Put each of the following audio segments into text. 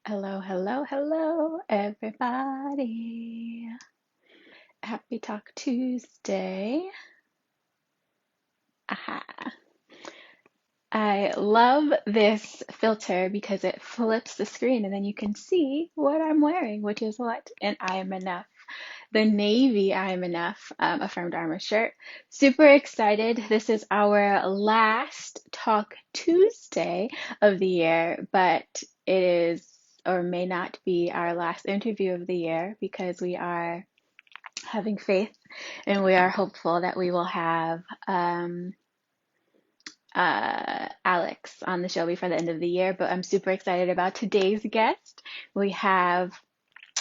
Hello, hello, hello, everybody. Happy Talk Tuesday. Aha. I love this filter because it flips the screen and then you can see what I'm wearing, which is what? And I am enough. The navy I am enough, affirmed armor shirt. Super excited. This is our last Talk Tuesday of the year, but it is or may not be our last interview of the year because we are having faith and we are hopeful that we will have Alex on the show before the end of the year. But I'm super excited about today's guest. We have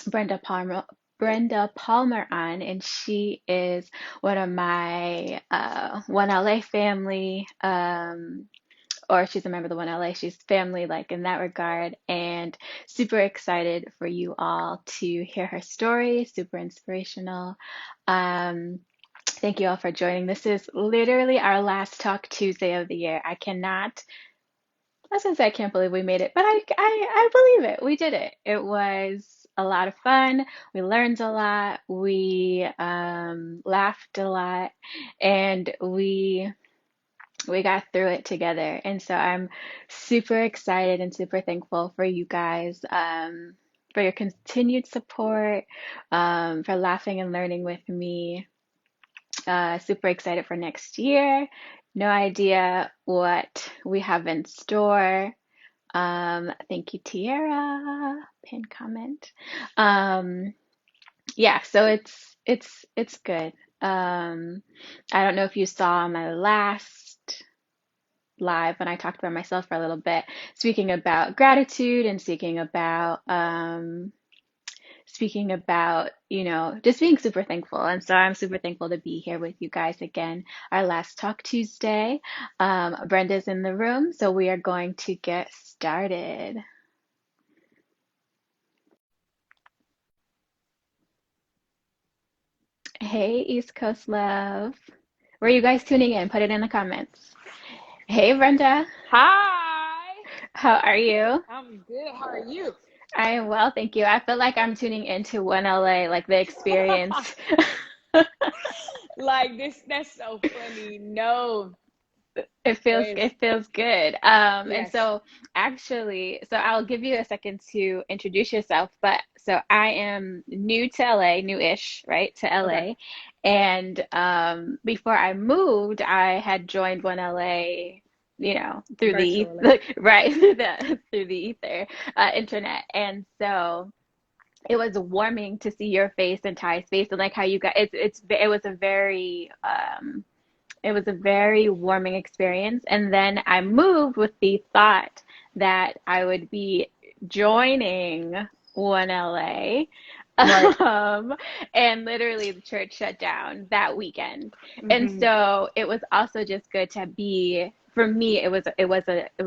Brenda Palmer. Brenda Palmer on, and she is one of my One LA family, or she's a member of the One LA. She's family, like in that regard, and super excited for you all to hear her story. Super inspirational. Um, Thank you all for joining. This is literally our last Talk Tuesday of the year. I was gonna say I can't believe we made it, but I believe it. We did it. It was a lot of fun. We learned a lot. We laughed a lot, and we got through it together. And so I'm super excited and super thankful for you guys, for your continued support, for laughing and learning with me. Super excited for next year. No idea what we have in store. Thank you, Tiara. Pin comment. Um, yeah, so it's good. I don't know if you saw my last live when I talked about myself for a little bit, speaking about gratitude and speaking about, just being super thankful. And so I'm super thankful to be here with you guys again. Our last Talk Tuesday. Brenda's in the room, so we are going to get started. Hey, East Coast love. Where are you guys tuning in? Put it in the comments. Hey, Brenda. Hi, How are you? I'm good. How are you? I am well, thank you. I feel like I'm tuning into One LA, like the experience. Like this, that's so funny. No, It feels yes, it feels good. And yes. so actually, so I'll give you a second to introduce yourself, but so I am new to LA, new-ish, right, to Okay, LA. And before I moved, I had joined One LA, through virtually. right, through the ether, internet. And so it was warming to see your face and Ty's face and like how you got it was a very warming experience. And then I moved with the thought that I would be joining One LA. Right. Um, and literally the church shut down that weekend. And Hmm. so it was also just good to be, for me, it was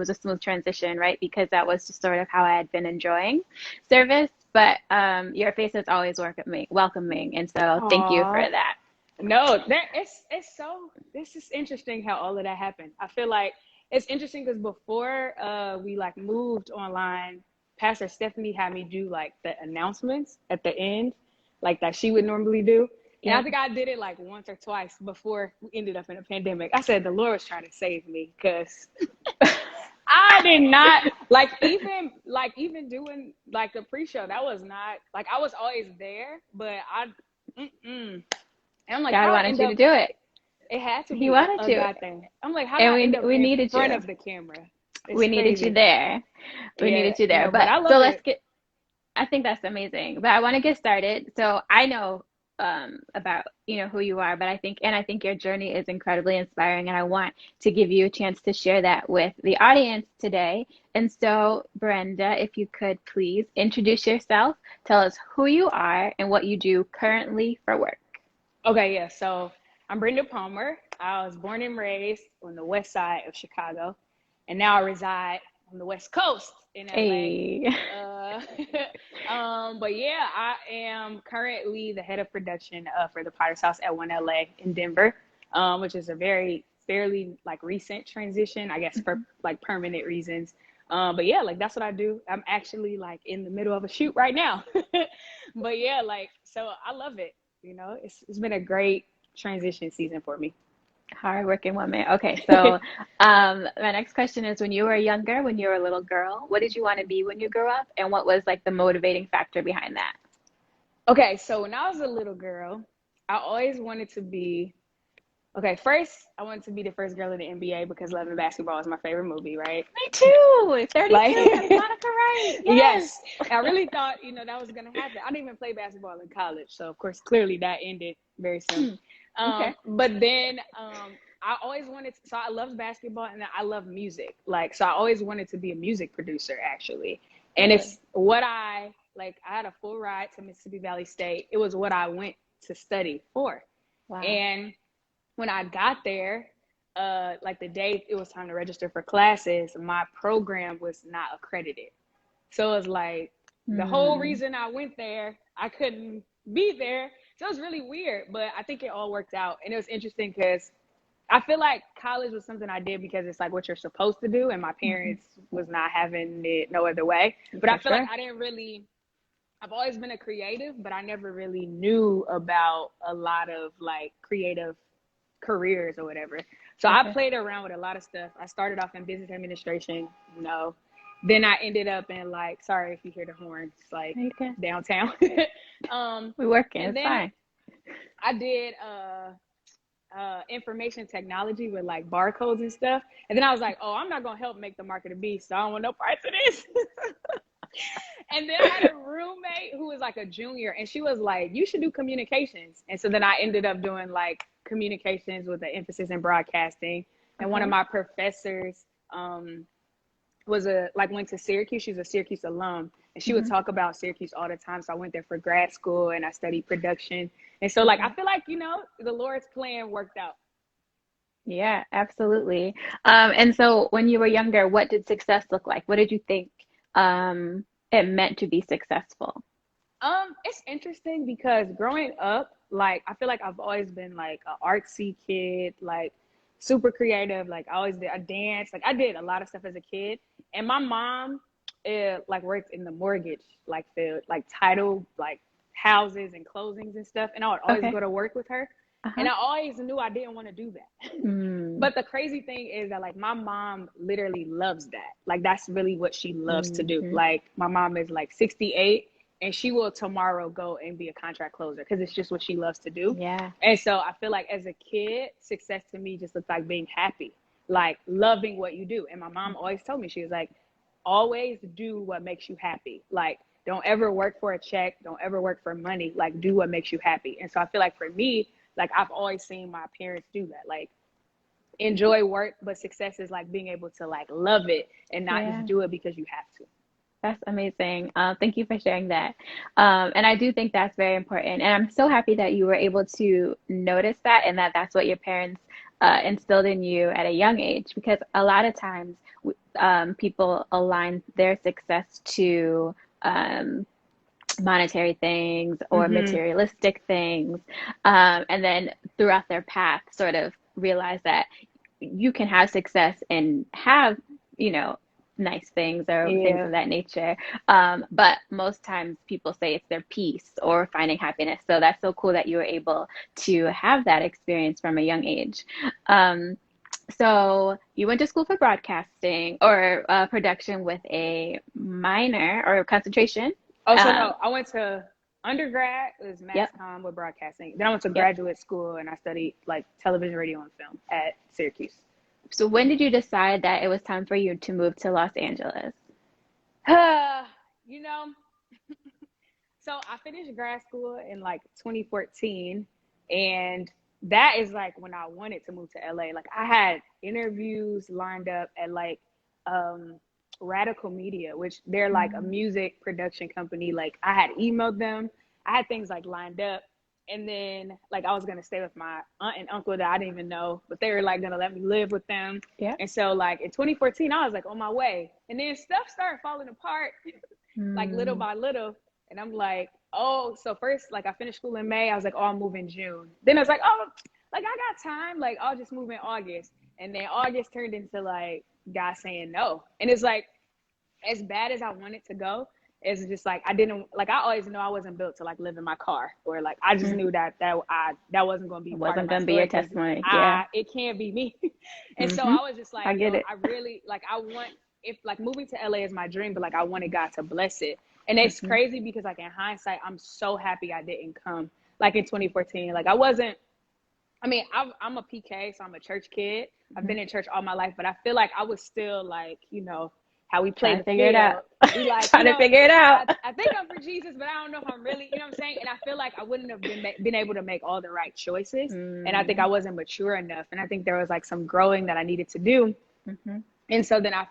a smooth transition, right? Because that was just sort of how I had been enjoying service. But your face is always welcoming, and so thank you for Aw. that. No, that it's so. This is interesting how all of that happened. I feel like it's interesting because before we like moved online, Pastor Stephanie had me do like the announcements at the end, like that she would normally do. And I Yep. think I did it like once or twice before we ended up in a pandemic. I said the Lord was trying to save me because I did not like even doing like the pre-show. That was not like I was always there, but mm-mm. And I'm like, God how I wanted end you to up, do it. it had to He be wanted a to, God thing. I'm like, how did and I end we up we in needed front you. of the camera? It's We needed you crazy. there. We Yeah, needed you there. no, but But I so love let's it. get. I think that's amazing. But I want to get started. So I know about who you are, but I think your journey is incredibly inspiring, and I want to give you a chance to share that with the audience today. And so, Brenda, if you could please introduce yourself, tell us who you are and what you do currently for work. Okay, yeah. So I'm Brenda Palmer. I was born and raised on the west side of Chicago, and now I reside on the west coast in LA. Hey. Uh, but yeah, I am currently the head of production for the Potter's House at One LA in Denver, which is a very fairly like recent transition, I guess, for like permanent reasons. But yeah, like that's what I do. I'm actually like in the middle of a shoot right now. But yeah, like so I love it. You know, it's been a great transition season for me. Hardworking woman. Okay, so my next question is when you were younger, when you were a little girl, what did you want to be when you grew up? And what was like the motivating factor behind that? Okay, so when I was a little girl, I always wanted to be okay. First, I wanted to be the first girl in the NBA because Love and Basketball is my favorite movie, right? Me too. Like, 32. That's Monica Wright. Yes. yes, I really thought that was gonna happen. I didn't even play basketball in college, so of course, clearly that ended very soon. Okay. But then I always wanted to, so I loved basketball and I love music. Like, so I always wanted to be a music producer actually. And Really? it's what I had a full ride to Mississippi Valley State. It was what I went to study for. Wow. And when I got there, like the day it was time to register for classes, my program was not accredited. So it was like the whole Hmm. reason I went there, I couldn't be there. So it was really weird, but I think it all worked out. And it was interesting because I feel like college was something I did because it's like what you're supposed to do. And my Hmm. parents was not having it no other way. But I For feel like sure. I didn't really, I've always been a creative, but I never really knew about a lot of like creative careers or whatever. So For I sure. played around with a lot of stuff. I started off in business administration, Then I ended up in like, sorry if you hear the horns, like You can. downtown. We working. And It's then fine. I did information technology with like barcodes and stuff. And then I was like, oh, I'm not gonna help make the market a beast, so I don't want no parts of this. And then I had a roommate who was like a junior, and she was like, you should do communications. And so then I ended up doing like communications with an emphasis in broadcasting. And one of Okay. my professors was went to Syracuse. She's a Syracuse alum, and she would Hmm. talk about Syracuse all the time. So I went there for grad school, and I studied production. And so like I Okay. feel like the Lord's plan worked out. Yeah, absolutely. And so when you were younger, what did success look like? What did you think it meant to be successful? It's interesting because growing up, like I feel like I've always been like an artsy kid, like super creative. Like I always did I dance, like I did a lot of stuff as a kid. And my mom like worked in the mortgage like field, like title, like houses and closings and stuff. And I would always Okay. go to work with her. And Uh-huh. I always knew I didn't want to do that. Mm. But the crazy thing is that like my mom literally loves that. Like that's really what she loves to do. Hmm. Like my mom is like 68 and she will tomorrow go and be a contract closer because it's just what she loves to do. Yeah. And so I feel like as a kid, success to me just looked like being happy, like loving what you do. And my mom always told me, she was like, always do what makes you happy. Like don't ever work for a check, don't ever work for money, like do what makes you happy. And so I feel like for me, like I've always seen my parents do that. Like enjoy work, but success is like being able to like love it and not just Yeah. do it because you have to. That's amazing. Thank you for sharing that. And I do think that's very important. And I'm so happy that you were able to notice that and that that's what your parents instilled in you at a young age. Because a lot of times people align their success to um, monetary things or Mm-hmm. materialistic things. And then throughout their path, sort of realize that you can have success and have, you know, nice things or things Yeah. of that nature. But most times people say it's their peace or finding happiness. So that's so cool that you were able to have that experience from a young age. Um, so you went to school for broadcasting or production with a minor or concentration. Oh, so Um, no, I went to undergrad, it was mass yep, comm with broadcasting. Then I went to yep. graduate school and I studied like television, radio, and film at Syracuse. So when did you decide that it was time for you to move to Los Angeles? you know, so I finished grad school in like 2014, and that is like when I wanted to move to LA. Like I had interviews lined up at like um Radical Media, which they're like a Mm, music production company. Like I had emailed them. I had things like lined up. And then like I was gonna stay with my aunt and uncle that I didn't even know, but they were like gonna let me live with them. yep. And so like in 2014, I was like on my way. And then stuff started falling apart like little Mm, by little. And I'm like, oh, so first, like I finished school in May. I was like, oh, I'll move in June. Then I was like, oh, like I got time. Like I'll just move in August. And then August turned into like God saying no. And it's like as bad as I wanted to go, it's just like I didn't like. I always know I wasn't built to like live in my car, or like I just Mm. knew that wasn't going to be It part of wasn't my gonna be a story because testimony. Yeah. it can't be me. And so Mm-hmm. I was just I like, get yo, it. I really like I want if like moving to LA is my dream, but like I wanted God to bless it. And it's Mm-hmm. crazy because like in hindsight, I'm so happy I didn't come like in 2014. Like I wasn't. I mean, I'm a PK, so I'm a church kid. I've Mm-hmm. been in church all my life, but I feel like I was still like, how we play Trying to the figure it out. field. We like, Trying to figure it out. I think I'm for Jesus, but I don't know if I'm really, you know what I'm saying? And I feel like I wouldn't have been able to make all the right choices. And I think I Mm. wasn't mature enough. And I think there was like some growing that I needed to do. Mm-hmm. And so then that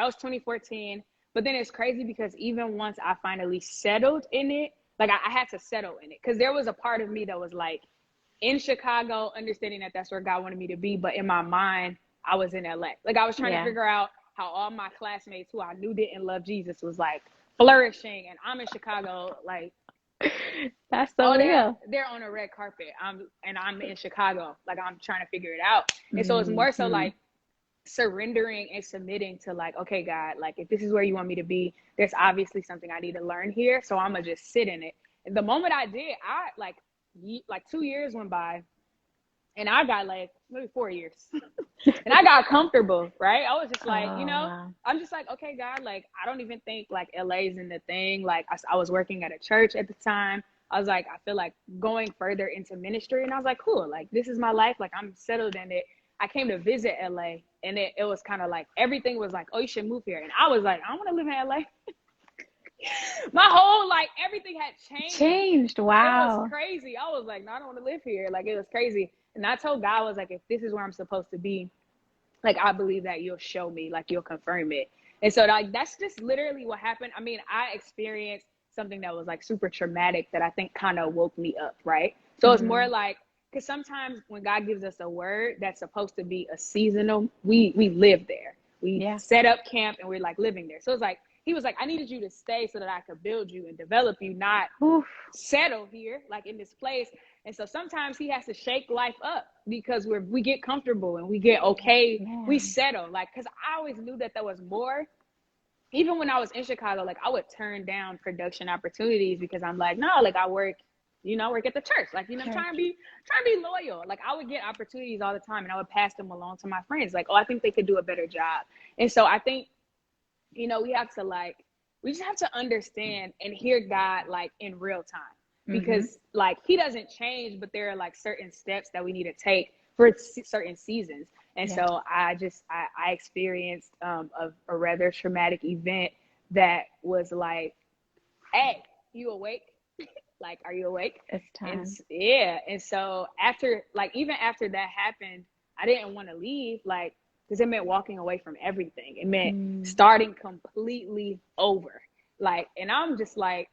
was 2014. But then it's crazy because even once I finally settled in it, like I had to settle in it because there was a part of me that was like, in Chicago, understanding that that's where God wanted me to be. But in my mind, I was in LA. Like I was trying to Yeah. figure out how all my classmates who I knew didn't love Jesus was like flourishing. And I'm in Chicago, like, That's so oh, real. they're on a red carpet. I'm in Chicago. Like I'm trying to figure it out. And so it's more so Mm-hmm. like surrendering and submitting to like, okay, God, like if this is where you want me to be, there's obviously something I need to learn here. So I'm gonna just sit in it. And the moment I did, I like 2 years went by and I got like maybe 4 years and I got comfortable, right? I was just Oh, like, wow. I'm just like, okay, God, like, I don't even think like LA's in the thing. Like I was working at a church at the time. I was like, I feel like going further into ministry. And I was like, cool, like this is my life. Like I'm settled in it. I came to visit LA and it was kind of like, everything was like, oh, you should move here. And I was like, I want to live in LA. My whole like everything had changed. Changed. It was Wow. crazy. I was like, no, I don't want to live here. Like it was crazy. And I told God, I was like, if this is where I'm supposed to be, like I believe that you'll show me, like you'll confirm it. And so like that's just literally what happened. I mean, I experienced something that was like super traumatic that I think kind of woke me up, right? So it's more Mm. like because sometimes when God gives us a word that's supposed to be a seasonal, we live there. We Yeah. set up camp and we're like living there. So it's like he was like, I needed you to stay so that I could build you and develop you, not Oof. settle here, like in this place. And so sometimes he has to shake life up because we get comfortable and we get okay, we Man. settle. Like, cause I always knew that there was more. Even when I was in Chicago, like I would turn down production opportunities because I'm like, no, like I work, work at the church. Like, I'm Church. trying to be loyal. Like I would get opportunities all the time and I would pass them along to my friends. Like, oh, I think they could do a better job. And so I think, we just have to understand and hear God like in real time Mm-hmm. because like he doesn't change, but there are like certain steps that we need to take for certain seasons. And Yeah. so I experienced a rather traumatic event that was like, hey, you awake? Like, are you awake? It's And time. yeah, and so even after that happened, I didn't want to leave, like, because it meant walking away from everything. It meant Mm. starting completely over. Like, and I'm just like,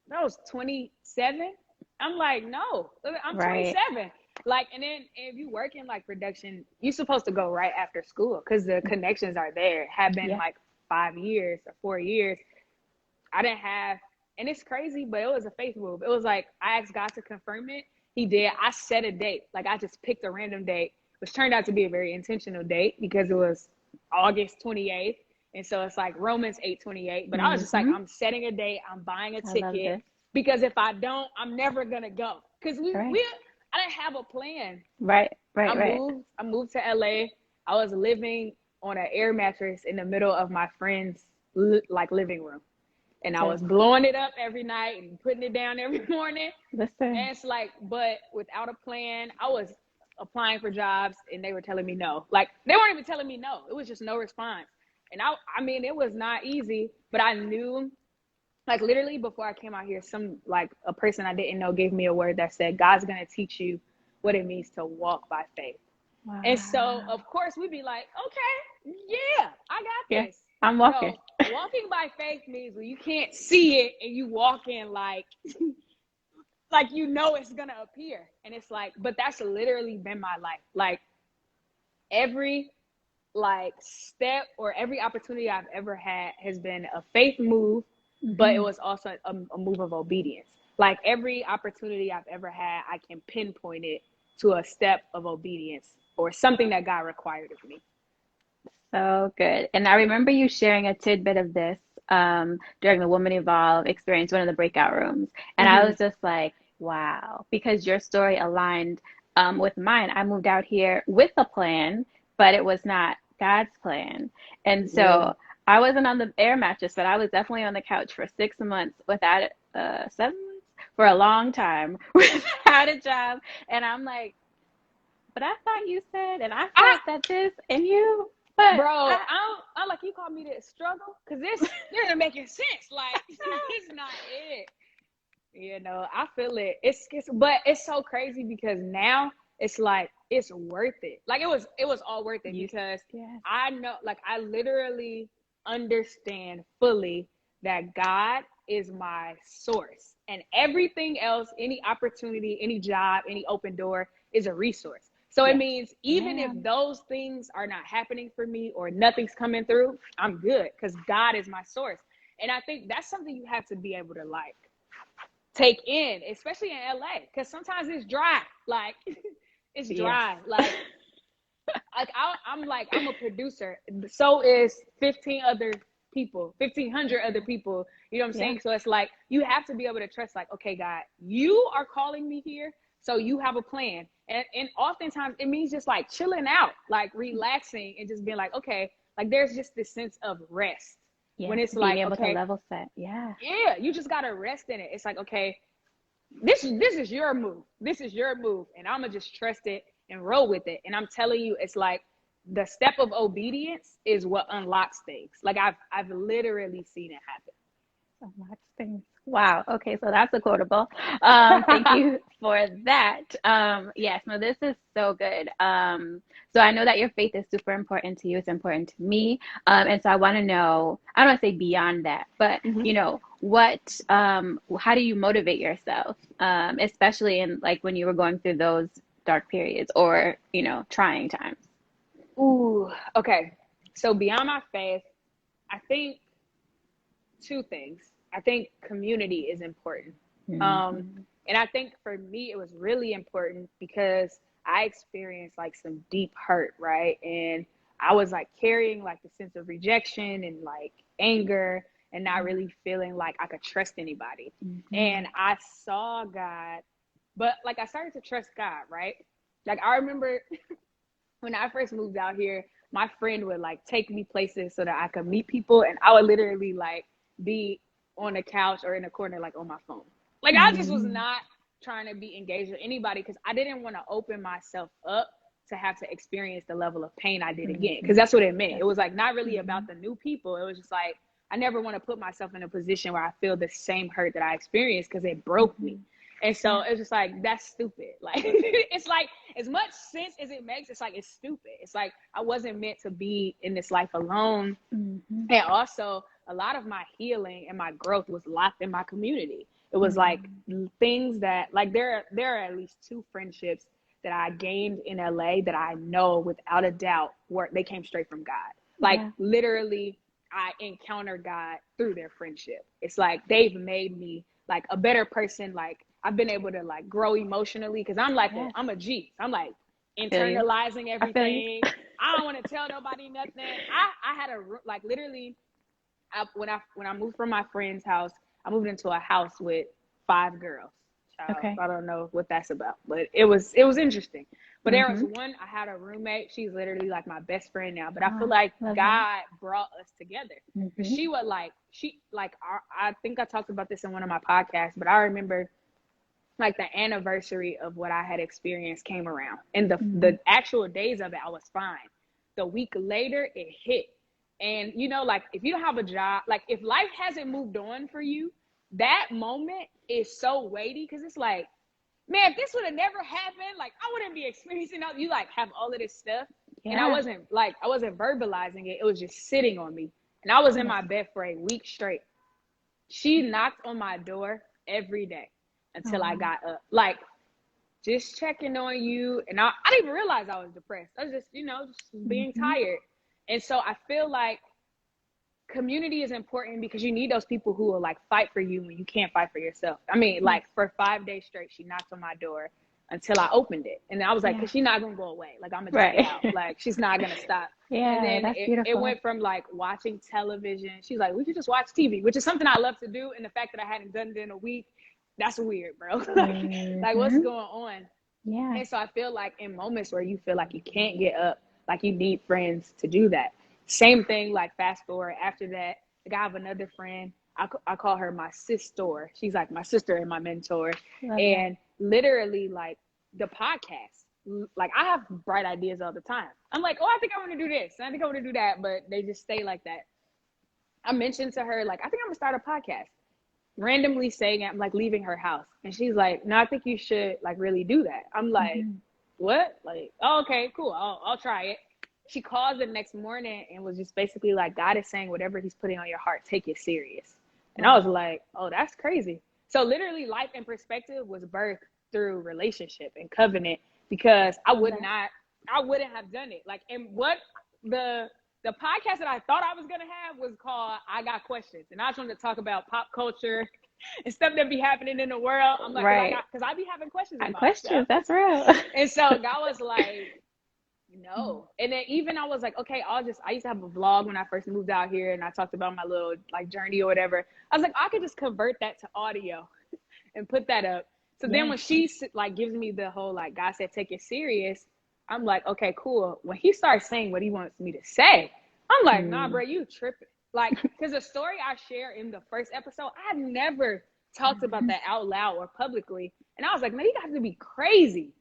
that was 27. I'm like, no, I'm Right. 27. Like, and then if you work in like production, you're supposed to go right after school because the connections are there. Have been Yeah. like 5 years or 4 years. I didn't have, and it's crazy, but it was a faith move. It was like I asked God to confirm it. He did. I set a date. Like I just picked a random date, which turned out to be a very intentional date because it was August 28th. And so it's like Romans 8:28. But I was just like, Mm-hmm. I'm setting a date. I'm buying a I love ticket this. because if I don't, I'm never gonna go. Because Right. I didn't have a plan. Right. Right. I Right. moved. I moved to LA. I was living on an air mattress in the middle of my friend's like living room, and I Sis. was blowing it up every night and putting it down every morning. Listen. And it's like, but without a plan, I was applying for jobs and they were telling me no. Like they weren't even telling me no. It was just no response. And I mean, it was not easy, but I knew, like literally before I came out here, like a person I didn't know gave me a word that said, God's gonna teach you what it means to walk by faith. And so, Wow. of course, we'd be like, okay, yeah, I got Yeah. this. I'm walking. No, walking by faith means when you can't see it and you walk in like it's gonna appear. And it's like, but that's literally been my life. Like every like step or every opportunity I've ever had has been a faith move, but it Mm-hmm. was also a move of obedience. Like every opportunity I've ever had, I can pinpoint it to a step of obedience or something that God required of me. So good. And I remember you sharing a tidbit of this during the Woman Evolve experience, one of the breakout rooms. And I Hmm. was just like, wow, because your story aligned with mine. I moved out here with a plan, but it was not God's plan. And Yeah. so I wasn't on the air mattress, but I was definitely on the couch for 6 months without 7 months for a long time without a job. And I'm like, but I thought you said, and I I, felt that this, and you, but bro, I, I'm like, you call me this struggle? Because this isn't making sense. Like, this is not it. You know, I feel it. But it's so crazy because now it's like it's worth it. Like it was all worth it you, because yes, I know, like I literally understand fully that God is my source, and everything else, any opportunity, any job, any open door is a resource. So it yes, means even if ma'am. those things are not happening for me or nothing's coming through, I'm good because God is my source. And I think that's something you have to be able to like take in, especially in LA, because sometimes it's dry. Like it's Yes. dry. I'm like I'm a producer. So is 1,500 other people. You know what I'm Yeah. saying? So it's like you have to be able to trust. Like, okay, God, you are calling me here, so you have a plan. And oftentimes it means just like chilling out, like relaxing, and just being like, okay, like there's just this sense of rest when Yes. it's Being like, able to okay, level set. Yeah. yeah, you just gotta rest in it. It's like, okay, this is your move. This is your move, and I'm gonna just trust it and roll with it. And I'm telling you, it's like the step of obedience is what unlocks things. Like I've literally seen it So much things. Wow. Okay, so that's a quotable. Thank happen. you for that. Yes, no, this is so good. So I know that your faith is super important to you. It's important to me. And so I want to know, I don't want to say beyond that, but Hmm. how do you motivate yourself? Especially in like when you were going through those dark periods or, trying times. Ooh, okay. So beyond my faith, I think two things. I think community is important. Um, Hmm. and I think for me, it was really important because I experienced like some deep hurt, right? And I was like carrying like the sense of rejection and like anger and not really feeling like I could trust anybody. Hmm. And I saw God, but like I started to trust God, right? Like I remember when I first moved out here, my friend would like take me places so that I could meet people, and I would literally like be on the couch or in a corner like on my phone. Like I just was Hmm. not trying to be engaged with anybody because I didn't want to open myself up to have to experience the level of pain I did again because Hmm. that's what it meant. It That's was like not really hmm about the new people. It was just like I never want to put myself in a position where I feel the same hurt that I experienced because it broke me. hmm And so Yeah. it's just like that's stupid. Like it's like as much sense as it makes, it's like it's stupid. It's like I wasn't meant to be in this life alone. Hmm. And also a lot of my healing and my growth was locked in my community. It was like Hmm. things that like there are at least two friendships that I gained in LA that I know without a doubt were they came straight from God. Like Yeah. literally I encountered God through their friendship. It's like they've made me like a better person. Like I've been able to like grow emotionally because Yes. I'm a G. I'm like I feel you. internalizing I feel you. everything. I don't want to tell nobody nothing. I had a like literally when I moved from my friend's house, I moved into a house with 5 girls. Child, Okay. I don't know what that's about, but it was interesting. But there was Hmm. one I had a roommate. She's literally like my best friend now. But I feel Ah, like love that. God brought us together. Cause Hmm. she like I think I talked about this in one of my podcasts. But I remember like the anniversary of what I had experienced came around, and Hmm. the actual days of it, I was fine. The week later, it hit, and like if you don't have a job, like if life hasn't moved on for you, that moment is so weighty because it's like, man, if this would have never happened, like I wouldn't be experiencing all you like have all of this stuff, and Yeah. I wasn't verbalizing it. It was just sitting on me, and I was in Yes. my bed for a week straight. She knocked on my door every day until I Oh. got up. Like just checking on you. And I didn't even realize I was depressed. I was just, just being Hmm. tired. And so I feel like community is important because you need those people who will like fight for you when you can't fight for yourself. I mean, like for 5 days straight, she knocked on my door until I opened it. And I was like, Yeah. because she's not going to go away. Like, I'm going to check it Right. out. Like, she's not going to stop. And Yeah, then that's it beautiful. went from like watching television. She's like, we could just watch TV, which is something I love to do. And the fact that I hadn't done it in a week, that's weird, bro. Like what's Mm-hmm. going on? Yeah. And so I feel like in moments where you feel like you can't get up, like you need friends to do that. Same thing, like fast forward after that, like I have another friend. I call her my sister. She's like my sister and my mentor. Love that. And literally, like the podcast, like I have bright ideas all the time. I'm like, oh, I think I want to do this, and I think I want to do that, but they just stay like that. I mentioned to her, like, I think I'm gonna start a podcast. Randomly saying it, I'm like leaving her house, and she's like, no, I think you should like really do that. I'm like, Mm-hmm. what? Like, oh, okay, cool, I'll try it. She calls the next morning and was just basically like, God is saying whatever he's putting on your heart, take it serious. And I was Wow. like, oh, that's crazy. So literally life and perspective was birthed through relationship and covenant, because I Love wouldn't that. have done it. Like, and what the the podcast that I thought I was gonna have was called I Got Questions. And I just wanted to talk about pop culture and stuff that be happening in the world. I'm like, Right. because I be having questions Got about questions. stuff. That's real. And so God was like, no. And then even I was like, okay, I used to have a vlog when I first moved out here, and I talked about my little like journey or whatever. I was like, I could just convert that to audio and put that up. So then Yeah. when she like gives me the whole like God said take it serious, I'm like, okay, cool. When he starts saying what he wants me to say, I'm like, nah, Mm. bro, you tripping. Like, because the story I share in the first episode, I had never talked about Mhm. that out loud or publicly. And I was like, man, you got to be crazy.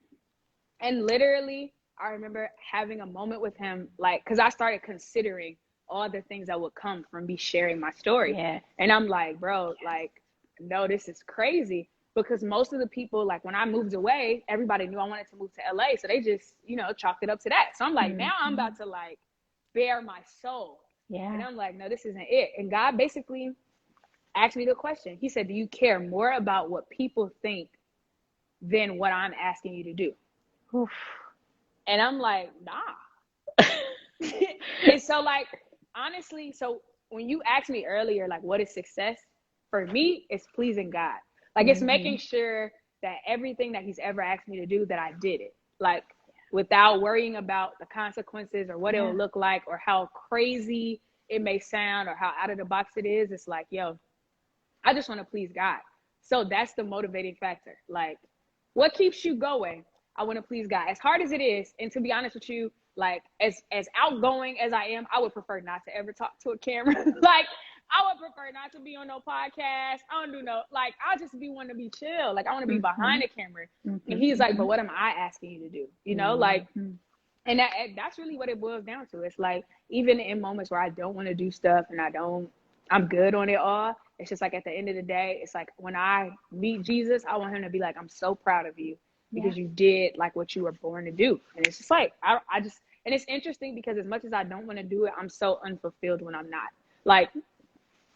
And literally, I remember having a moment with him, like, because I started considering all the things that would come from me sharing my story. Yeah. And I'm like, bro, like, no, this is crazy. Because most of the people, like, when I moved away, everybody knew I wanted to move to LA. So they just, chalked it up to that. So I'm like, now I'm Mm-hmm. about to, like, bare my soul. And Yeah. I'm like, no, this isn't it. And God basically asked me the question. He said, do you care more about what people think than what I'm asking you to do? Oof. And I'm like, nah. And so, like, honestly, so when you asked me earlier, like, what is success? For me, it's pleasing God. Like, it's Mm-hmm. making sure that everything that he's ever asked me to do, that I did it. Like, without worrying about the consequences or what it will Yeah. look like or how crazy it may sound or how out of the box it is. It's like, yo, I just want to please God. So that's the motivating factor. Like, what keeps you going? I want to please God. As hard as it is, and to be honest with you, like as outgoing as I am, I would prefer not to ever talk to a camera. Like, I would prefer not to be on no podcast. I don't do no, like, I just be wanting to be chill. Like, I want to be Mm-hmm. behind the camera. And Mm-hmm. he's like, but Mm-hmm. what am I asking you to do? Like, Mm-hmm. and that's really what it boils down to. It's like, even in moments where I don't want to do stuff and I'm good on it all. It's just like at the end of the day, it's like when I meet Jesus, I want him to be like, I'm so proud of you Yeah. because you did like what you were born to do. And it's just like, I just, and it's interesting because as much as I don't want to do it, I'm so unfulfilled when I'm not. Like,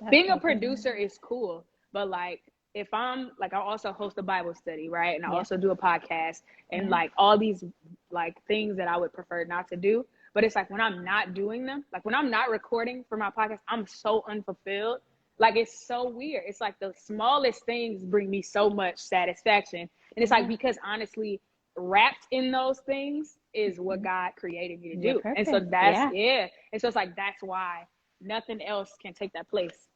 That's being a so good. producer is cool, but like, if I'm like, I also host a Bible study, right? And I Yeah. also do a podcast and Yeah. like all these like things that I would prefer not to do. But it's like when I'm not doing them, like when I'm not recording for my podcast, I'm so unfulfilled. Like, it's so weird. It's like the smallest things bring me so much satisfaction. And it's like, Yeah. because honestly, wrapped in those things is what Mm-hmm. God created me to Your do. And so purpose. that's, Yeah. yeah. And so it's like, that's why nothing else can take that place.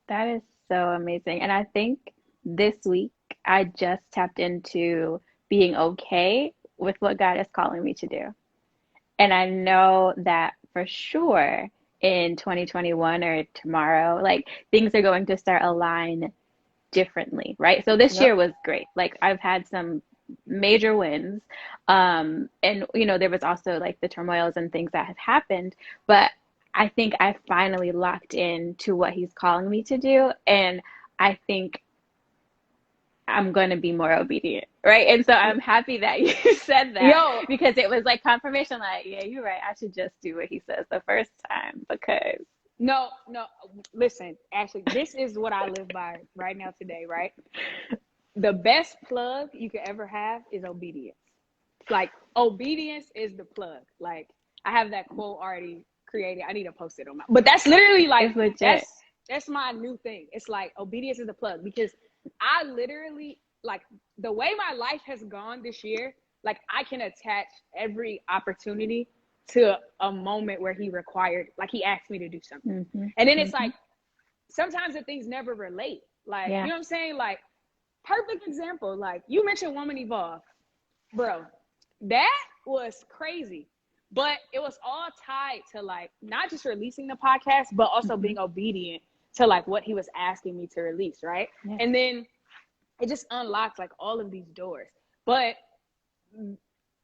That is so amazing. And I think this week I just tapped into being okay with what God is calling me to do. And I know that for sure in 2021 or tomorrow, like things are going to start align differently, right? So this Yep. year was great. Like I've had some major wins. And there was also like the turmoils and things that have happened, but I think I finally locked in to what he's calling me to do. And I think I'm going to be more obedient, right? And so I'm happy that you said that Yo, because it was like confirmation, like, yeah, you're right. I should just do what he says the first time because, no, no. Listen, Ashley, this is what I live by right now today, right? The best plug you could ever have is obedience. Like, obedience is the plug. Like, I have that quote already created. I need to post it on my, but that's literally like, it's legit. that's my new thing. It's like, obedience is the plug because I literally, like the way my life has gone this year, like I can attach every opportunity to a moment where he required, like he asked me to do something. Mm-hmm. And then it's Mm-hmm. like, sometimes the things never relate. Like, Yeah. you know what I'm saying? Like, perfect example. Like, you mentioned Woman Evolve. Bro, that was crazy. But it was all tied to like not just releasing the podcast, but also Mm-hmm. being obedient to like what he was asking me to release, right? Yes. And then it just unlocked like all of these doors. But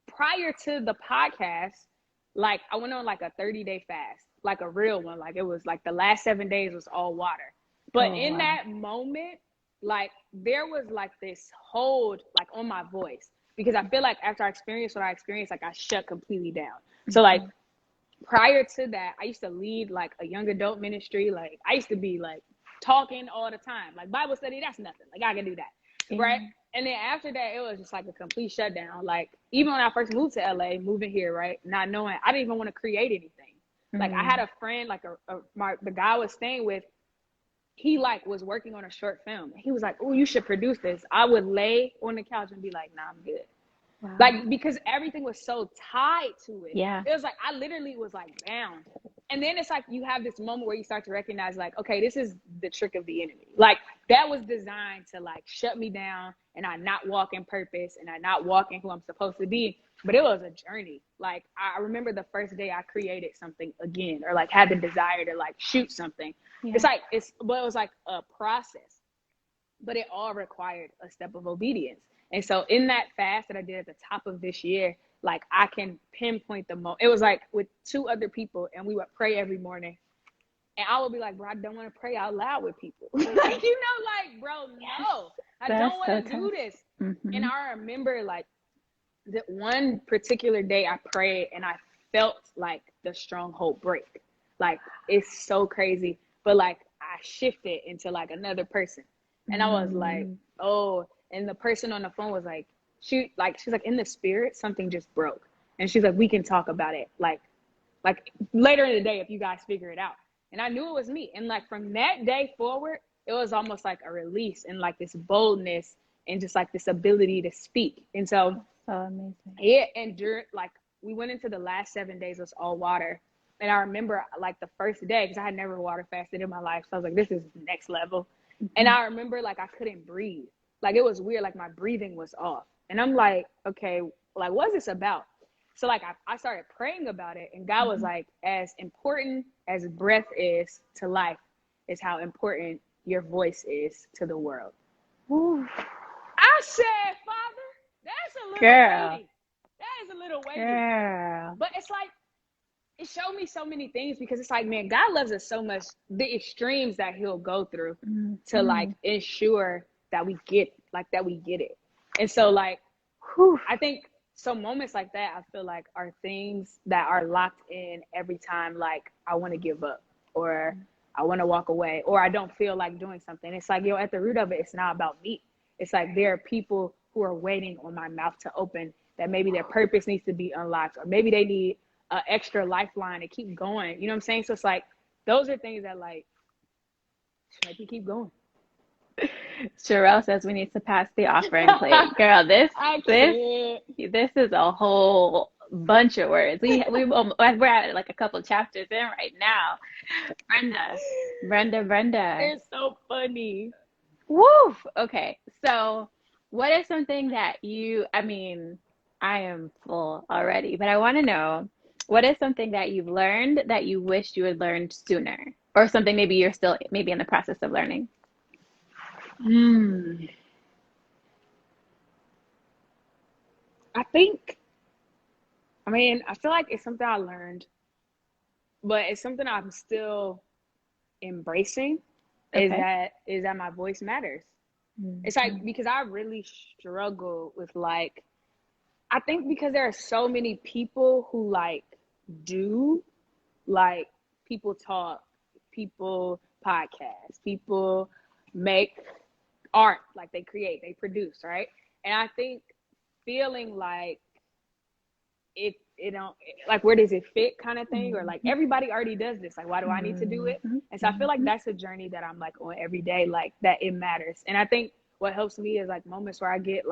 prior to the podcast, like I went on like a 30-day fast, like a real one. Like it was like the last 7 days was all water. But Oh, in wow. that moment, like there was like this hold like on my voice, because I feel like after I experienced what I experienced, like I shut completely down. So like Mm-hmm. prior to that, I used to lead like a young adult ministry. Like I used to be like talking all the time, like Bible study, that's nothing. Like I can do that, right? Yeah. And then after that, it was just like a complete shutdown. Like even when I first moved to LA, moving here, right, not knowing, I didn't even want to create anything. Like I had Mm. a friend, like the guy I was staying with, he like was working on a short film. He was like, "Oh, you should produce this." I would lay on the couch and be like, "Nah, I'm good." Wow. Like because everything was so tied to it. Yeah. It was like I literally was like bound. And then it's like you have this moment where you start to recognize like, okay, this is the trick of the enemy. Like that was designed to like shut me down and I not walk in purpose and I not walk in who I'm supposed to be. But it was a journey. Like I remember the first day I created something again, or like had the desire to like shoot something. Yeah. But it was like a process, but it all required a step of obedience. And so in that fast that I did at the top of this year, like I can pinpoint the moment. It was like with two other people, and we would pray every morning. And I would be like, bro, I don't want to pray out loud with people. Like, like, bro, Yes. no, I That's don't want so to do tough. this. And Mm-hmm. I remember like that one particular day I prayed and I felt like the stronghold break. Like it's so crazy. But like I shifted into like another person. And I was like, Mm. oh, and the person on the phone was like, she's like, in the spirit, something just broke. And she's like, we can talk about it. Like later in the day, if you guys figure it out. And I knew it was me. And like from that day forward, it was almost like a release and like this boldness and just like this ability to speak. And so So amazing. yeah, and during like we went into the last 7 days was all water. And I remember like the first day, because I had never water fasted in my life. So I was like, this is next level. And Mm-hmm. I remember like I couldn't breathe. Like it was weird, like my breathing was off. And I'm like, okay, like what's this about? So like I started praying about it, and God was Mm-hmm. like, as important as breath is to life, is how important your voice is to the world. Ooh. I said, Father, that's a little Girl. weighty. That is a little weighty. Girl. But it's like, it showed me so many things, because it's like, man, God loves us so much. The extremes that he'll go through to like Mm-hmm. ensure that we get it. And so like, Whew. I think so moments like that, I feel like are things that are locked in every time like I want to give up, or I want to walk away, or I don't feel like doing something. It's like, yo, at the root of it, it's not about me. It's like there are people who are waiting on my mouth to open, that maybe their purpose needs to be unlocked, or maybe they need an extra lifeline to keep going. You know what I'm saying? So it's like, those are things that like make you keep going. Sherelle says we need to pass the offering plate. Girl, I this can't. this is a whole bunch of words. We're at like a couple chapters in right now. Brenda. It's so funny. Woo! Okay, so what is something that I mean, I am full already, but I want to know, what is something that you've learned that you wished you had learned sooner, or something maybe you're still maybe in the process of learning? Hmm. I think, I mean, I feel like it's something I learned, but it's something I'm still embracing, Okay. is that my voice matters. It's like, Mhm. because I really struggle with like, I think because there are so many people who like do like, people talk, people podcast, people make art, like they create, they produce, right? And I think feeling like it don't, like, where does it fit kind of thing, or like Mhm. everybody already does this, like why do I need to do it? Mhm. And so I feel like Mhm. that's a journey that I'm like on every day, like that it matters. And I think what helps me is like moments where I get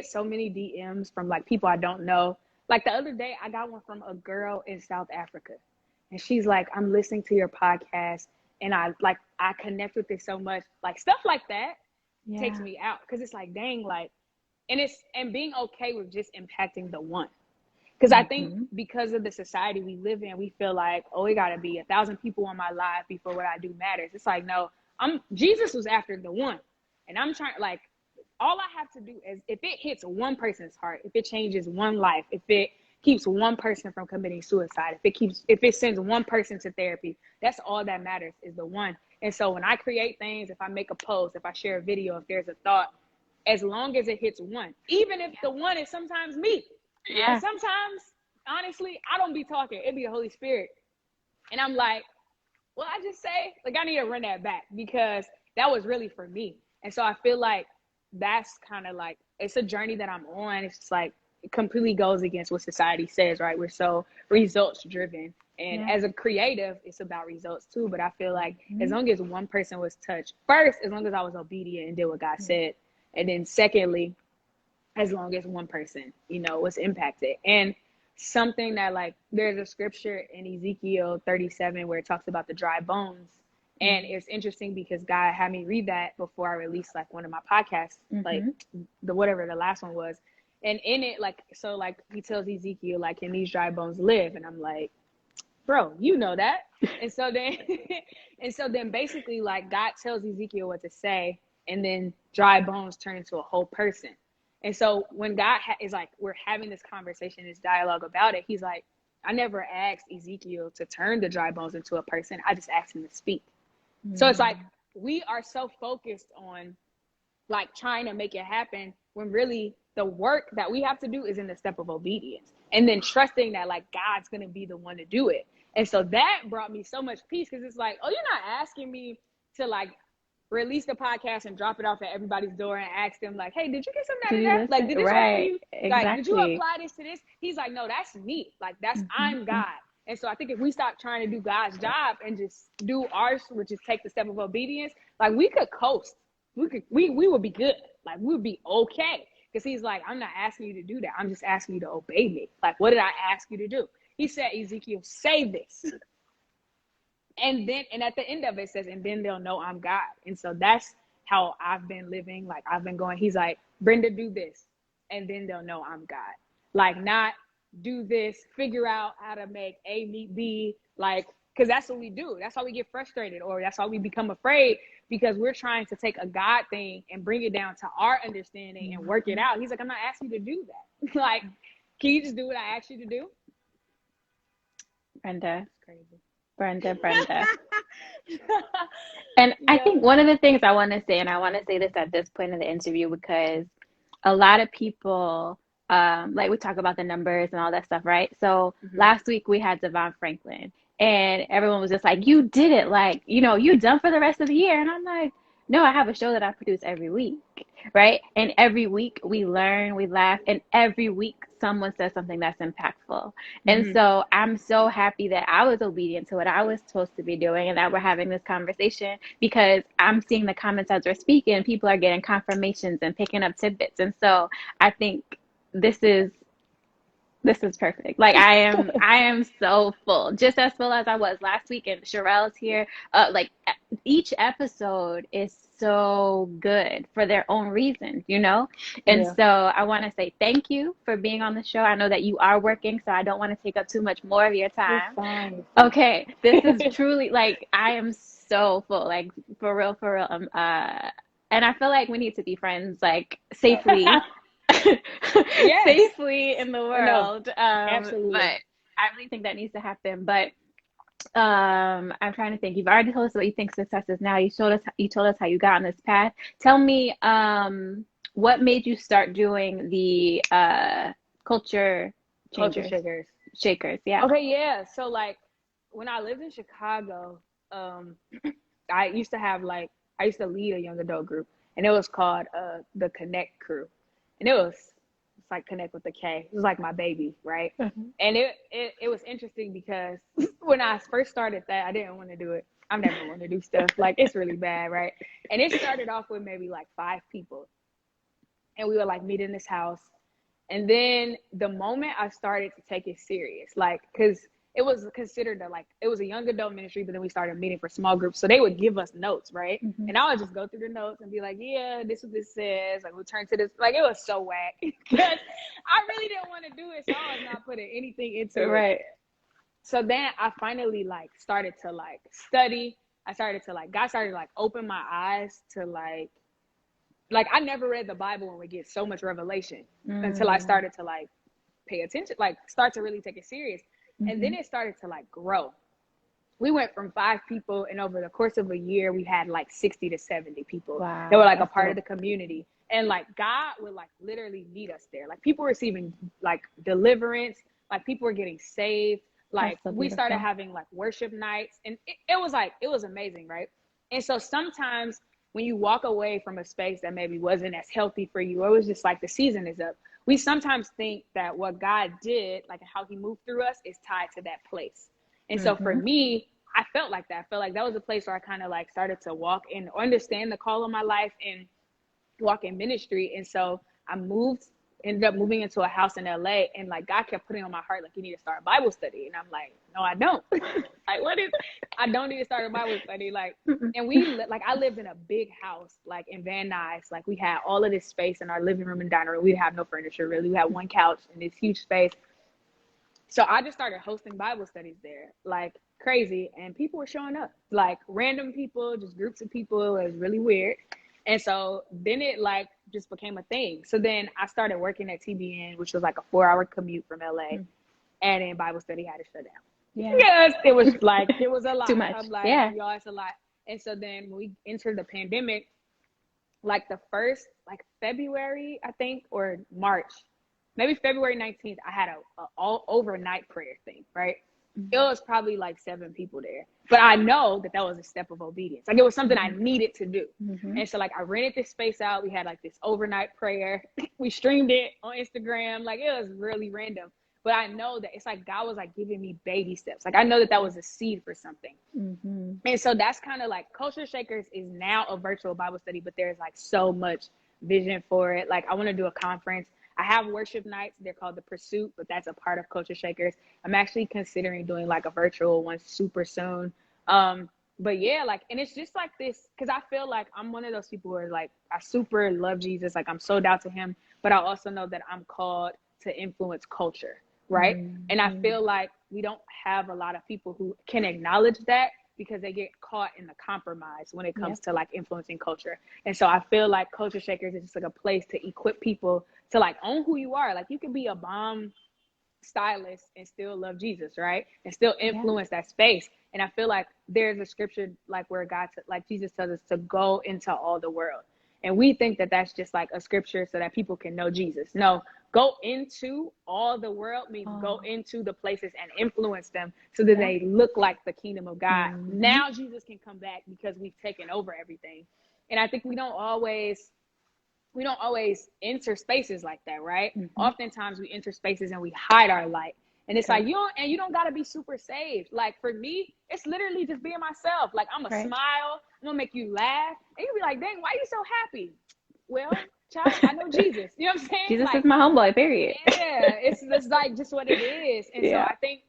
so many DMs from like people I don't know. Like the other day, I got one from a girl in South Africa, and she's like, "I'm listening to your podcast, and I connect with it so much." Like stuff like that takes Yeah. me out because it's like, dang, like, and being okay with just impacting the one. Because I think Mm-hmm. because of the society we live in, we feel like, oh, it got to be 1,000 people on my life before what I do matters. It's like, no, Jesus was after the one, and I'm trying like all I have to do is if it hits one person's heart, if it changes one life, if it keeps one person from committing suicide, if it sends one person to therapy, that's all that matters is the one. And so when I create things, if I make a post, if I share a video, if there's a thought, as long as it hits one, even if the one is sometimes me, because Yeah. sometimes honestly I don't be talking, it be the Holy Spirit, and I'm like, well, I just say like I need to run that back because that was really for me. And so I feel like that's kind of like it's a journey that I'm on. It's just like it completely goes against what society says, right? We're so results driven. And Yeah. as a creative, it's about results too. But I feel like as Mm-hmm. long as one person was touched, first, as long as I was obedient and did what God said. And then secondly, as long as one person, was impacted. And something that like there's a scripture in Ezekiel 37 where it talks about the dry bones. And it's interesting because God had me read that before I released like one of my podcasts, like Mm-hmm. the last one was. And in it, like, so like he tells Ezekiel, like, can these dry bones live? And I'm like, bro, you know that. And so then, and so then basically like God tells Ezekiel what to say, and then dry bones turn into a whole person. And so when God is like, we're having this conversation, this dialogue about it, he's like, I never asked Ezekiel to turn the dry bones into a person. I just asked him to speak. So it's like, we are so focused on like trying to make it happen when really the work that we have to do is in the step of obedience and then trusting that like God's going to be the one to do it. And so that brought me so much peace because it's like, oh, you're not asking me to like release the podcast and drop it off at everybody's door and ask them like, hey, did you get some out Did of you that? Like, listen? did this work for Right. you? Like, did you Exactly. apply this to this? He's like, no, that's me. Like, that's I'm Mm-hmm. God. And so I think if we stop trying to do God's job and just do ours, which is take the step of obedience, like we could coast. We would be good. Like we would be okay. Because he's like, I'm not asking you to do that. I'm just asking you to obey me. Like, what did I ask you to do? He said, Ezekiel, say this. And at the end of it says, and then they'll know I'm God. And so that's how I've been living. Like I've been going, he's like, Brenda, do this. And then they'll know I'm God. Like not do this, figure out how to make A meet B, like, because that's what we do. That's how we get frustrated, or that's how we become afraid, because we're trying to take a God thing and bring it down to our understanding and work it out. He's like, I'm not asking you to do that. Like, can you just do what I asked you to do? Brenda, It's crazy. Brenda. And I Yeah. think one of the things I want to say, and I want to say this at this point in the interview, because a lot of people, like we talk about the numbers and all that stuff, right? So Mm-hmm. last week we had Devon Franklin, and everyone was just like, "You did it! Like, you done for the rest of the year." And I'm like, "No, I have a show that I produce every week, right? And every week we learn, we laugh, and every week someone says something that's impactful." And Mm-hmm. so I'm so happy that I was obedient to what I was supposed to be doing and that we're having this conversation, because I'm seeing the comments as we're speaking. People are getting confirmations and picking up tidbits. And so I think this is perfect. Like I am so full, just as full as I was last week. And Sherelle's here. Like each episode is so good for their own reasons. And Yeah. so I want to say thank you for being on the show. I know that you are working, so I don't want to take up too much more of your You're time. fine. You're Okay, this is fine. truly like I am so full, like for real, for real. And I feel like we need to be friends, like safely, Yes. safely in the No, world. absolutely. But I really think that needs to happen. But I'm trying to think. You've already told us what you think success is now. You told us how you got on this path. Tell me, what made you start doing the culture Culture changers, shakers. shakers? Yeah. Okay, yeah. So like when I lived in Chicago, um, I used to have like I used to lead a young adult group, and it was called the Connect Crew, and it's like Connect with the K. It was like my baby, right? Mhm. And it was interesting because when I first started that, I didn't want to do it. I'm never going to do stuff. Like, it's really bad, right? And it started off with maybe like 5 people. And we would like meet in this house. And then the moment I started to take it serious, like, because it was considered it was a young adult ministry, but then we started meeting for small groups. So they would give us notes, right? Mm-hmm. And I would just go through the notes and be like, yeah, this is what this says. Like, we'll turn to this. Like, it was so whack. Because I really didn't want to do it. So I was not putting anything into it. Right. So then I finally like started to like study. I started to like, God started to like open my eyes to like I never read the Bible and would get so much revelation until I started to like pay attention, like start to really take it serious. And then it started to like grow. We went from 5 people, and over the course of a year, we had like 60 to 70 people that were like a part of the community. And like God would like literally meet us there. Like people were receiving like deliverance, like people were getting saved. Like we started having like worship nights, and it was amazing, right? And so sometimes when you walk away from a space that maybe wasn't as healthy for you, or it was just like the season is up, we sometimes think that what God did, like how he moved through us, is tied to that place. And so for me, I felt like that. I felt like that was a place where I kind of like started to walk in, understand the call of my life and walk in ministry. And so I ended up moving into a house in LA, and like God kept putting on my heart, like, you need to start a Bible study. And I'm like, no, I don't. Like, I don't need to start a Bible study. Like, and I lived in a big house, like in Van Nuys. Like we had all of this space in our living room and dining room. We have no furniture really. We had one couch in this huge space. So I just started hosting Bible studies there, like crazy. And people were showing up, like random people, just groups of people. It was really weird. And so then it like just became a thing. So then I started working at TBN, which was like a 4-hour commute from LA. And then Bible study had to shut down. Yeah. Yes, it was a lot. Too much. I'm like, y'all, it's a lot. And so then when we entered the pandemic, like the first, like February, I think, or March, maybe February 19th, I had a all overnight prayer thing, right? It was probably like 7 people there. But I know that was a step of obedience. Like it was something I needed to do. And so like I rented this space out. We had like this overnight prayer. We streamed it on Instagram. Like it was really random. But I know that it's like God was like giving me baby steps. Like I know that was a seed for something. And so that's kind of like Culture Shakers is now a virtual Bible study, but there's like so much vision for it. Like I want to do a conference. I have worship nights. They're called The Pursuit, but that's a part of Culture Shakers. I'm actually considering doing like a virtual one super soon. But yeah, like, and it's just like this, because I feel like I'm one of those people who are like, I super love Jesus. Like I'm sold out to him, but I also know that I'm called to influence culture, right? And I feel like we don't have a lot of people who can acknowledge that, because they get caught in the compromise when it comes to like influencing culture. And so I feel like Culture Shakers is just like a place to equip people to like own who you are. Like you can be a bomb stylist and still love Jesus, right? And still influence that space. And I feel like there's a scripture like where like Jesus tells us to go into all the world. And we think that that's just like a scripture so that people can know Jesus. No, go into all the world means go into the places and influence them so that they look like the kingdom of God. Now Jesus can come back because we've taken over everything. And I think we don't always enter spaces like that, right? Oftentimes we enter spaces and we hide our light. And it's like, you don't got to be super saved. Like for me, it's literally just being myself. Like I'm gonna smile, I'm gonna make you laugh. And you'll be like, dang, why are you so happy? Well, child, I know Jesus. You know what I'm saying? Jesus like, is my homeboy, period. Yeah, it's like just what it is. And so I think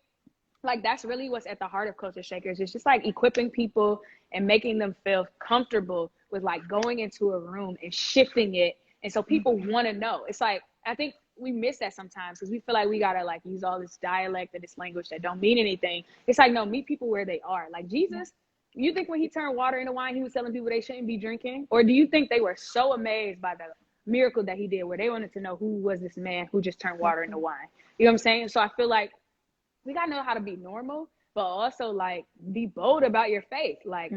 like that's really what's at the heart of Culture Shakers. It's just like equipping people and making them feel comfortable with like going into a room and shifting it. And so people want to know. It's like, I think we miss that sometimes because we feel like we got to like use all this dialect and this language that don't mean anything. It's like, no, meet people where they are. Like Jesus, you think when he turned water into wine, he was telling people they shouldn't be drinking? Or do you think they were so amazed by the miracle that he did where they wanted to know who was this man who just turned water into wine? You know what I'm saying? So I feel like we got to know how to be normal, but also like be bold about your faith. Like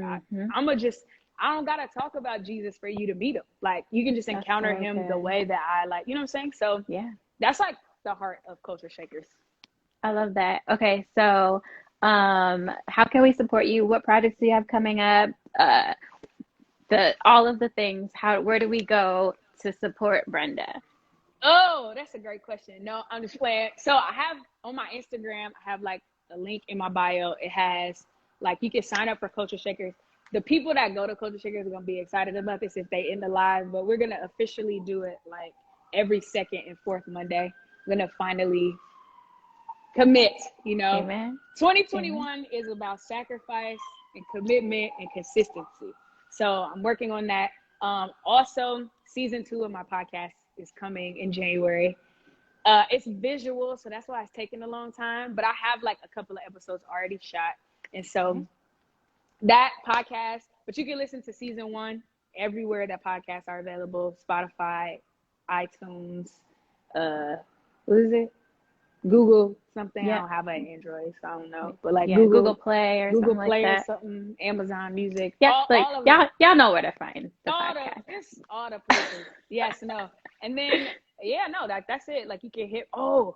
I don't got to talk about Jesus for you to meet him. Like you can just encounter him the way that I like, you know what I'm saying? So that's like the heart of Culture Shakers. I love that. Okay. So, how can we support you? What projects do you have coming up? All of the things, where do we go to support Brenda? Oh, that's a great question. No, I'm just playing. So I have on my Instagram, I have like a link in my bio. It has Like you can sign up for Culture Shakers. The people that go to Culture Shakers are gonna be excited about this if they in the live, but we're gonna officially do it like every second and fourth Monday. We're gonna finally commit, you know. Amen. Amen. 2021 is about sacrifice and commitment and consistency. So I'm working on that. Also, season 2 of my podcast is coming in January. It's visual, so that's why it's taking a long time. But I have like a couple of episodes already shot, and so that podcast. But you can listen to season 1 everywhere that podcasts are available: Spotify, iTunes, what is it? Google something. I Yep. don't have an Android, so I don't know. But like Yeah, Google Play or Google something like Play or that. something, Amazon Music, Yep, like all of it. y'all know where to find the All podcast. it's all the places. Yes, no. And then no, that's it. Like you can hit I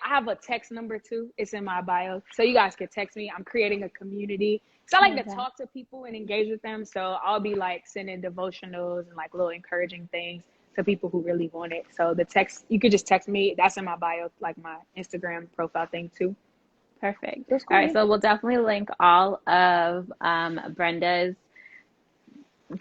have a text number too. It's in my bio. So you guys can text me. I'm creating a community. So I like to talk to people and engage with them. So I'll be like sending devotionals and like little encouraging things to people who really want it. So the text, you could just text me. That's in my bio, like my Instagram profile thing too. Perfect. That's All cool. right, so we'll definitely link all of Brenda's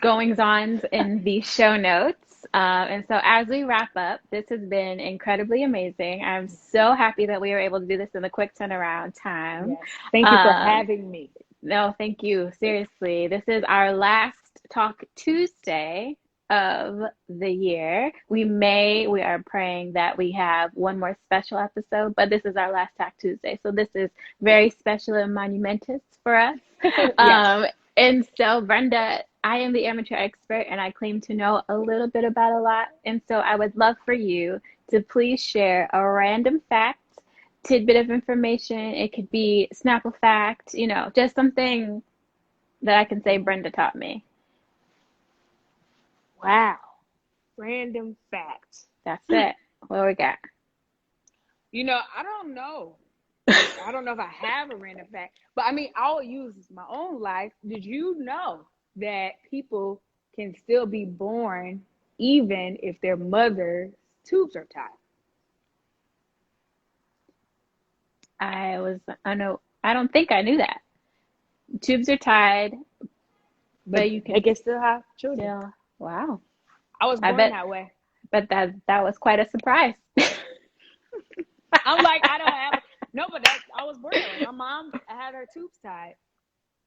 goings-ons in the show notes. And so as we wrap up, this has been incredibly amazing. I'm so happy that we were able to do this in a quick turnaround time. Yes. Thank you for having me. No, thank you. Seriously, this is our last Talk Tuesday of the year. We are praying that we have one more special episode, but this is our last Talk Tuesday. So this is very special and monumentous for us. Yes. And so, Brenda, I am the amateur expert and I claim to know a little bit about a lot. And so I would love for you to please share a random fact, tidbit of information. It could be Snapple fact, just something that I can say Brenda taught me. Wow. Random facts. That's it. What we got? I don't know. I don't know if I have a random fact, but I mean, I'll use my own life. Did you know that people can still be born even if their mother's tubes are tied? I don't think I knew that. Tubes are tied, but you they can still have children. Still, wow. I was born that way. But that was quite a surprise. I'm like, I don't have but I was born that way. My mom had her tubes tied.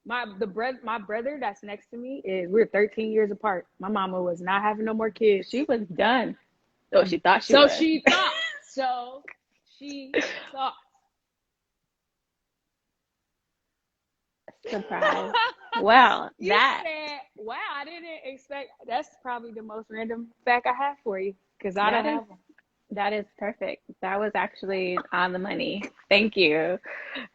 My brother that's next to me we're 13 years apart. My mama was not having no more kids. She was done. So she thought she was. So she thought. Surprise. Well, you said, wow, I didn't expect. That's probably the most random fact I have for you because I don't have one. That is perfect. That was actually on the money. Thank you.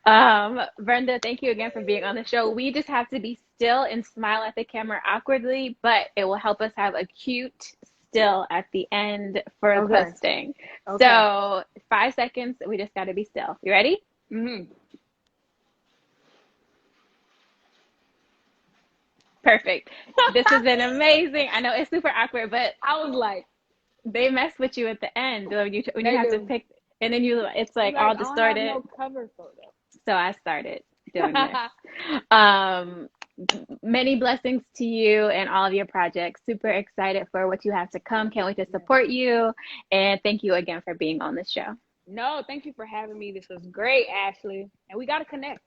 Brenda, thank you again for being on the show. We just have to be still and smile at the camera awkwardly, but it will help us have a cute still at the end for posting. Okay. So 5 seconds, we just got to be still. You ready? Mm-hmm. Perfect. This has been amazing. I know it's super awkward, but I was like, they mess with you at the end when you have to pick, and then it's like all distorted. I don't have no cover photo. So I started doing this. Many blessings to you and all of your projects. Super excited for what you have to come. Can't wait to support you. And thank you again for being on this show. No, thank you for having me. This was great, Ashlee. And we got to connect.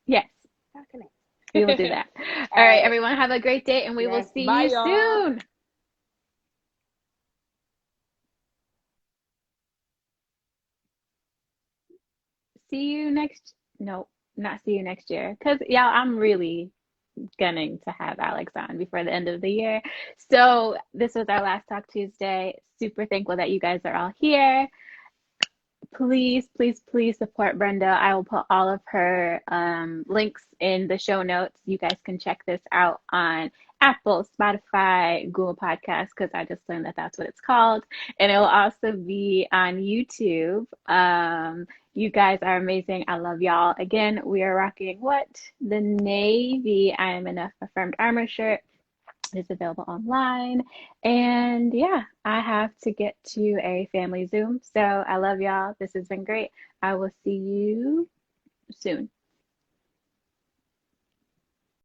Yes. Got to connect. We will do that. All right, everyone. Have a great day, and we will see you soon. See you not see you next year. Because, y'all, I'm really gunning to have Alex on before the end of the year. So this was our last Talk Tuesday. Super thankful that you guys are all here. Please, please, please support Brenda. I will put all of her links in the show notes. You guys can check this out on Apple, Spotify, Google Podcasts, because I just learned that that's what it's called. And it will also be on YouTube. You guys are amazing. I love y'all. Again, we are rocking the Navy I Am Enough Affirmed Armor shirt. It's available online. And yeah, I have to get to a family Zoom. So I love y'all. This has been great. I will see you soon.